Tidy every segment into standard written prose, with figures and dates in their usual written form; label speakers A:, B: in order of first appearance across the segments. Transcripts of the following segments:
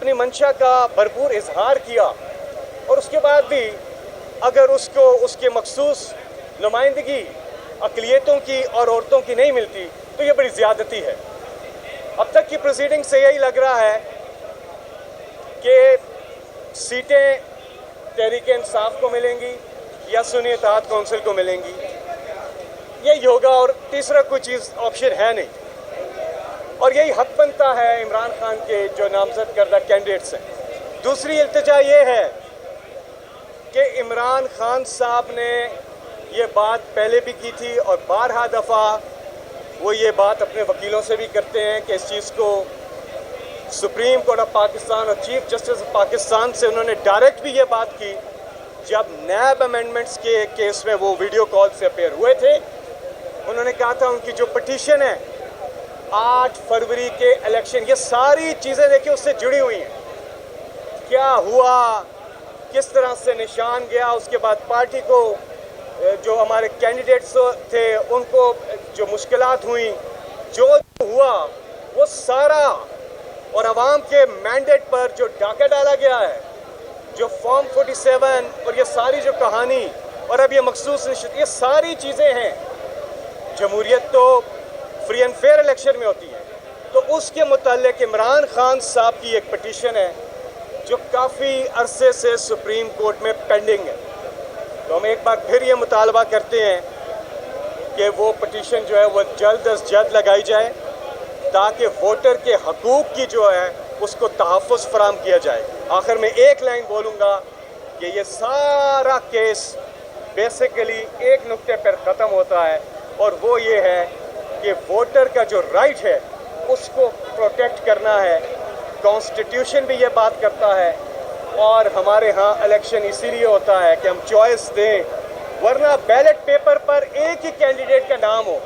A: अपनी मंशा का भरपूर इजहार किया और उसके बाद भी अगर उसको उसके मखसूस नुमाइंदगी अक़लियतों की और औरतों की नहीं मिलती तो ये बड़ी ज़्यादती है। अब तक की प्रोसीडिंग से यही लग रहा है कि सीटें तहरीक-ए-इंसाफ को मिलेंगी या सुन्नी इत्तेहाद कौंसिल को मिलेंगी, यही होगा और तीसरा कोई चीज़ ऑप्शन है नहीं। और यही हक बनता है इमरान खान के जो नामजद करदा कैंडिडेट्स हैं। दूसरी इल्तिजा ये है कि इमरान खान साहब ने ये बात पहले भी की थी और बारहा दफ़ा वो ये बात अपने वकीलों से भी करते हैं कि इस चीज़ को सुप्रीम कोर्ट ऑफ पाकिस्तान और चीफ जस्टिस ऑफ पाकिस्तान से उन्होंने डायरेक्ट भी ये बात की जब नैब अमेंडमेंट्स के केस में वो वीडियो कॉल से अपेयर हुए थे। उन्होंने कहा था उनकी जो पटिशन है 8 फरवरी के इलेक्शन, ये सारी चीज़ें देखिए उससे जुड़ी हुई हैं। क्या हुआ, किस तरह से निशान गया, उसके बाद पार्टी को जो हमारे कैंडिडेट्स थे उनको जो मुश्किलात हुई, जो हुआ वो सारा, और अवाम के मैंडेट पर जो डाका डाला गया है, जो फॉर्म 47 और ये सारी जो कहानी और अब ये मखसूस ये सारी चीज़ें हैं। जमहूरियत तो फ्री एंड फेयर इलेक्शन में होती है। तो उसके मुताल्लिक इमरान खान साहब की एक पटिशन है जो काफ़ी अरसे से सुप्रीम कोर्ट में पेंडिंग है। तो हम एक बार फिर ये मुतालबा करते हैं कि वो पटिशन जो है वो जल्द अज जल्द लगाई जाए ताकि वोटर के हकूक़ की जो है उसको तहफ़्फ़ुज़ फराहम किया जाए। आखिर में एक लाइन बोलूँगा कि ये सारा केस बेसिकली एक नुक्ते पर ख़त्म होता है और वो ये है कि वोटर का जो राइट है उसको प्रोटेक्ट करना है। कॉन्स्टिट्यूशन भी ये बात करता है और हमारे यहाँ इलेक्शन इसीलिए होता है कि हम चॉइस दें, वरना बैलेट पेपर पर एक ही कैंडिडेट का नाम हो,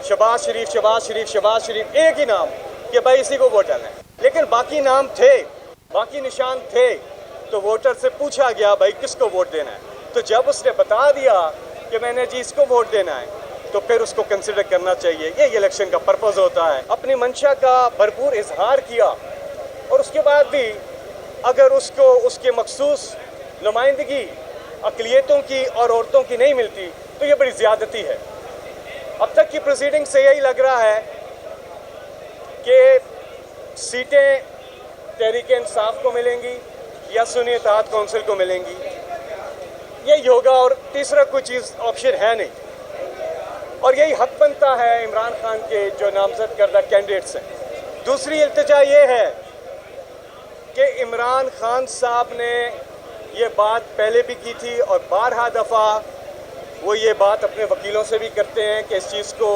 A: शहबाज शरीफ शहबाज शरीफ शहबाज शरीफ, एक ही नाम कि भाई इसी को वोट डालना है, लेकिन बाकी नाम थे, बाकी निशान थे। तो वोटर से पूछा गया भाई किसको वोट देना है, तो जब उसने बता दिया कि मैंने जी इसको वोट देना है तो फिर उसको कंसिडर करना चाहिए। ये इलेक्शन का पर्पज़ होता है। अपनी मंशा का भरपूर इजहार किया और उसके बाद भी अगर उसको उसके मखसूस नुमाइंदगी अक़लियतों की और औरतों की नहीं मिलती तो ये बड़ी ज़्यादती है। अब तक की प्रोसीडिंग से यही लग रहा है कि सीटें तहरीक-ए-इंसाफ को मिलेंगी या सुन्नी इत्तेहाद कौंसिल को मिलेंगी, यही होगा और तीसरा कोई चीज़ ऑप्शन है नहीं। और यही हक बनता है इमरान खान के जो नामजद करदा कैंडिडेट्स हैं। दूसरी इल्तिजा ये है कि इमरान खान साहब ने ये बात पहले भी की थी और बारहा दफ़ा वो ये बात अपने वकीलों से भी करते हैं कि इस चीज़ को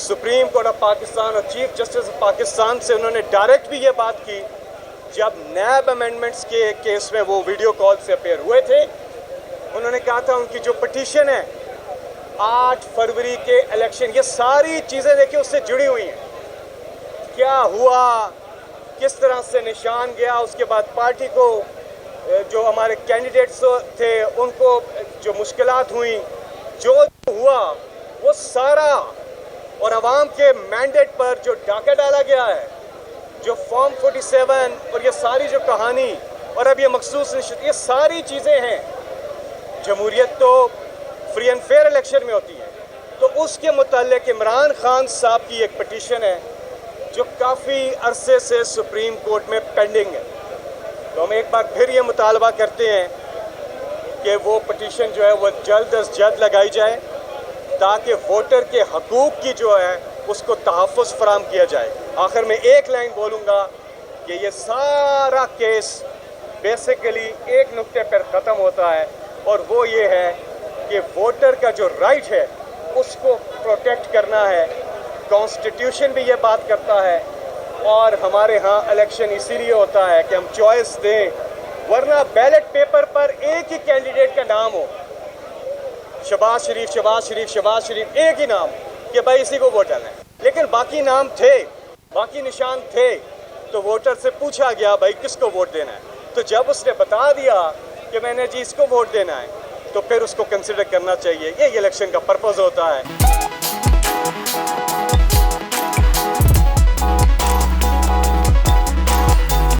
A: सुप्रीम कोर्ट ऑफ पाकिस्तान और चीफ जस्टिस ऑफ पाकिस्तान से उन्होंने डायरेक्ट भी ये बात की जब नैब अमेंडमेंट्स के केस में वो वीडियो कॉल से अपेयर हुए थे। उन्होंने कहा था उनकी जो पटिशन है 8 फरवरी के इलेक्शन, ये सारी चीज़ें देखिए उससे जुड़ी हुई हैं। क्या हुआ, किस तरह से निशान गया, उसके बाद पार्टी को जो हमारे कैंडिडेट्स थे उनको जो मुश्किलात हुई, जो हुआ वो सारा, और अवाम के मैंडेट पर जो डाका डाला गया है, जो फॉर्म 47 और ये सारी जो कहानी और अब ये मखसूस ये सारी चीज़ें हैं। जमहूरियत तो फ्री एंड फेयर इलेक्शन में होती है। तो उसके मुताल्लिक इमरान खान साहब की एक पटिशन है जो काफ़ी अरसे से सुप्रीम कोर्ट में पेंडिंग है। तो हम एक बार फिर ये मुतालबा करते हैं कि वो पटिशन जो है वो जल्द अज जल्द लगाई जाए ताकि वोटर के हकूक़ की जो है उसको तहफ़्फ़ुज़ फराहम किया जाए। आखिर में एक लाइन बोलूँगा कि ये सारा केस बेसिकली एक नुक्ते पर ख़त्म होता है और वो ये है कि वोटर का जो राइट है उसको प्रोटेक्ट करना है। कॉन्स्टिट्यूशन भी ये बात करता है और हमारे यहाँ इलेक्शन इसीलिए होता है कि हम चॉइस दें, वरना बैलेट पेपर पर एक ही कैंडिडेट का नाम हो, शहबाज शरीफ शहबाज शरीफ शहबाज शरीफ, एक ही नाम कि भाई इसी को वोट डालना है, लेकिन बाकी नाम थे, बाकी निशान थे। तो वोटर से पूछा गया भाई किसको वोट देना है, तो जब उसने बता दिया कि मैंने जी इसको वोट देना है तो फिर उसको कंसिडर करना चाहिए। ये इलेक्शन का पर्पज़ होता है।